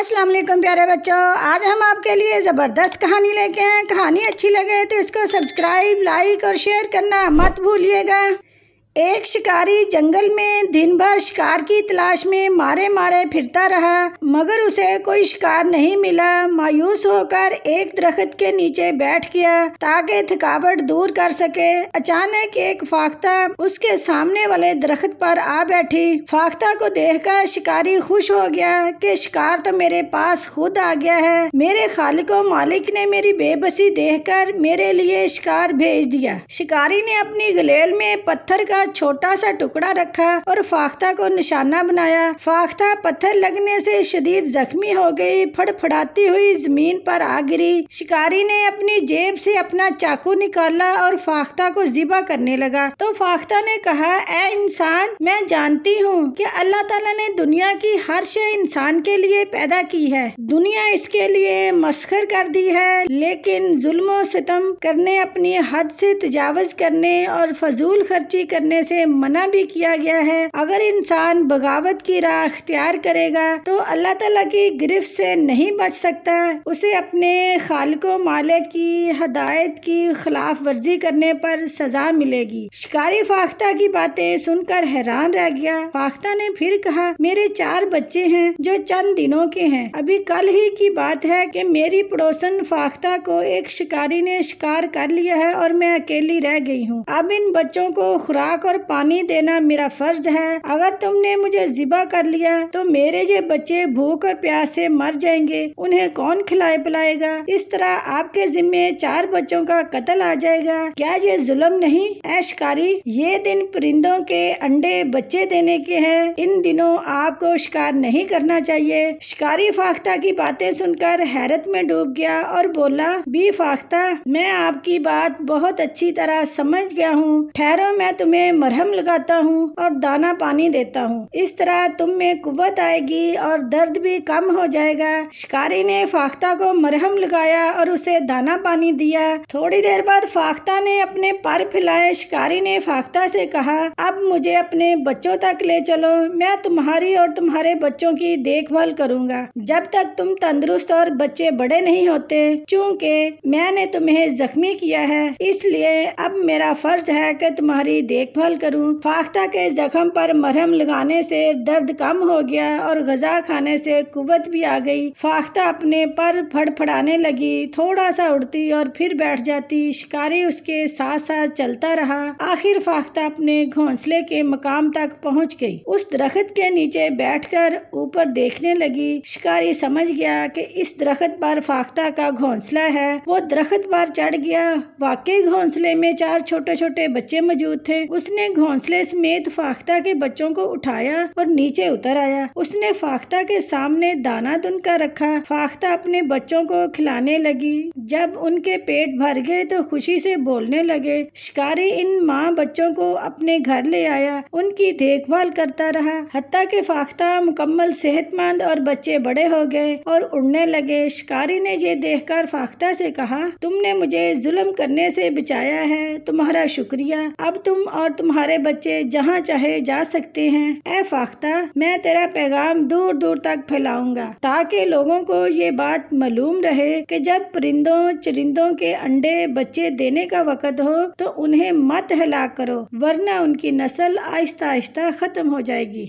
السلام علیکم پیارے بچوں، آج ہم آپ کے لیے زبردست کہانی لے کے ہیں۔ کہانی اچھی لگے تو اس کو سبسکرائب، لائک اور شیئر کرنا مت بھولیے گا۔ ایک شکاری جنگل میں دن بھر شکار کی تلاش میں مارے مارے پھرتا رہا، مگر اسے کوئی شکار نہیں ملا۔ مایوس ہو کر ایک درخت کے نیچے بیٹھ گیا تاکہ تھکاوٹ دور کر سکے۔ اچانک ایک فاختہ اس کے سامنے والے درخت پر آ بیٹھی۔ فاختہ کو دیکھ کر شکاری خوش ہو گیا کہ شکار تو میرے پاس خود آ گیا ہے۔ میرے خالق و مالک نے میری بے بسی دیکھ کر میرے لیے شکار بھیج دیا۔ شکاری نے اپنی گلیل میں پتھر کا چھوٹا سا ٹکڑا رکھا اور فاختہ کو نشانہ بنایا۔ فاختہ پتھر لگنے سے شدید زخمی ہو گئی، پھڑ پھڑاتی ہوئی زمین پر آ گری۔ شکاری نے اپنی جیب سے اپنا چاقو نکالا اور فاختہ کو ذبح کرنے لگا تو فاختہ نے کہا، اے انسان، میں جانتی ہوں کہ اللہ تعالیٰ نے دنیا کی ہر شے انسان کے لیے پیدا کی ہے، دنیا اس کے لیے مسخر کر دی ہے، لیکن ظلم و ستم کرنے، اپنی حد سے تجاوز کرنے اور فضول خرچی کرنے سے منع بھی کیا گیا ہے۔ اگر انسان بغاوت کی راہ اختیار کرے گا تو اللہ تعالیٰ کی گرفت سے نہیں بچ سکتا، اسے اپنے خالق و مالک کی ہدایت کی خلاف ورزی کرنے پر سزا ملے گی۔ شکاری فاختہ کی باتیں سن کر حیران رہ گیا۔ فاختہ نے پھر کہا، میرے 4 بچے ہیں جو چند دنوں کے ہیں۔ ابھی کل ہی کی بات ہے کہ میری پڑوسن فاختہ کو ایک شکاری نے شکار کر لیا ہے اور میں اکیلی رہ گئی ہوں۔ اب ان بچوں کو خوراک اور پانی دینا میرا فرض ہے۔ اگر تم نے مجھے ذبح کر لیا تو میرے یہ بچے بھوک اور پیاس سے مر جائیں گے، انہیں کون کھلائے پلائے گا؟ اس طرح آپ کے ذمے 4 بچوں کا قتل آ جائے گا۔ کیا یہ ظلم نہیں؟ اے شکاری، یہ دن پرندوں کے انڈے بچے دینے کے ہیں، ان دنوں آپ کو شکار نہیں کرنا چاہیے۔ شکاری فاختہ کی باتیں سن کر حیرت میں ڈوب گیا اور بولا، بی فاختہ، میں آپ کی بات بہت اچھی طرح سمجھ گیا ہوں، ٹھہرو میں تمہیں مرہم لگاتا ہوں اور دانا پانی دیتا ہوں، اس طرح تم میں قوت آئے گی اور درد بھی کم ہو جائے گا۔ شکاری نے فاختہ کو مرہم لگایا اور اسے دانا پانی دیا۔ تھوڑی دیر بعد فاختہ نے اپنے پر پھیلائے۔ شکاری نے فاختہ سے کہا، اب مجھے اپنے بچوں تک لے چلو، میں تمہاری اور تمہارے بچوں کی دیکھ بھال کروں گا جب تک تم تندرست اور بچے بڑے نہیں ہوتے۔ چونکہ میں نے تمہیں زخمی کیا ہے، اس لیے اب میرا فرض ہے کہ تمہاری دیکھ بھال کروں۔ فاختہ کے زخم پر مرہم لگانے سے درد کم ہو گیا اور غذا کھانے سے قوت بھی آ گئی۔ فاختہ اپنے پر پھڑ پھڑانے لگی، تھوڑا سا اڑتی اور پھر بیٹھ جاتی۔ شکاری اس کے ساتھ ساتھ چلتا رہا۔ آخر فاختہ اپنے گھونسلے کے مقام تک پہنچ گئی۔ اس درخت کے نیچے بیٹھ کر اوپر دیکھنے لگی۔ شکاری سمجھ گیا کہ اس درخت پر فاختہ کا گھونسلہ ہے۔ وہ درخت پر چڑھ گیا۔ واقعی گھونسلے میں 4 چھوٹے چھوٹے بچے موجود تھے۔ اس نے گھونسلے سمیت فاختہ کے بچوں کو اٹھایا اور نیچے اتر آیا۔ اس نے فاختہ کے سامنے دانا دن کر رکھا۔ فاختہ اپنے بچوں کو کھلانے لگی۔ جب ان کے پیٹ بھر گئے تو خوشی سے بولنے لگے۔ شکاری ان ماں بچوں کو اپنے گھر لے آیا، ان کی دیکھ بھال کرتا رہا، حتیٰ کہ فاختہ مکمل صحت مند اور بچے بڑے ہو گئے اور اڑنے لگے۔ شکاری نے یہ دیکھ کر فاختہ سے کہا، تم نے مجھے ظلم کرنے سے بچایا ہے، تمہارا شکریہ۔ اب تم اور تمہارے بچے جہاں چاہے جا سکتے ہیں۔ اے فاختہ، میں تیرا پیغام دور دور تک پھیلاؤں گا تاکہ لوگوں کو یہ بات معلوم رہے کہ جب پرندوں چرندوں کے انڈے بچے دینے کا وقت ہو تو انہیں مت ہلاک کرو، ورنہ ان کی نسل آہستہ آہستہ ختم ہو جائے گی۔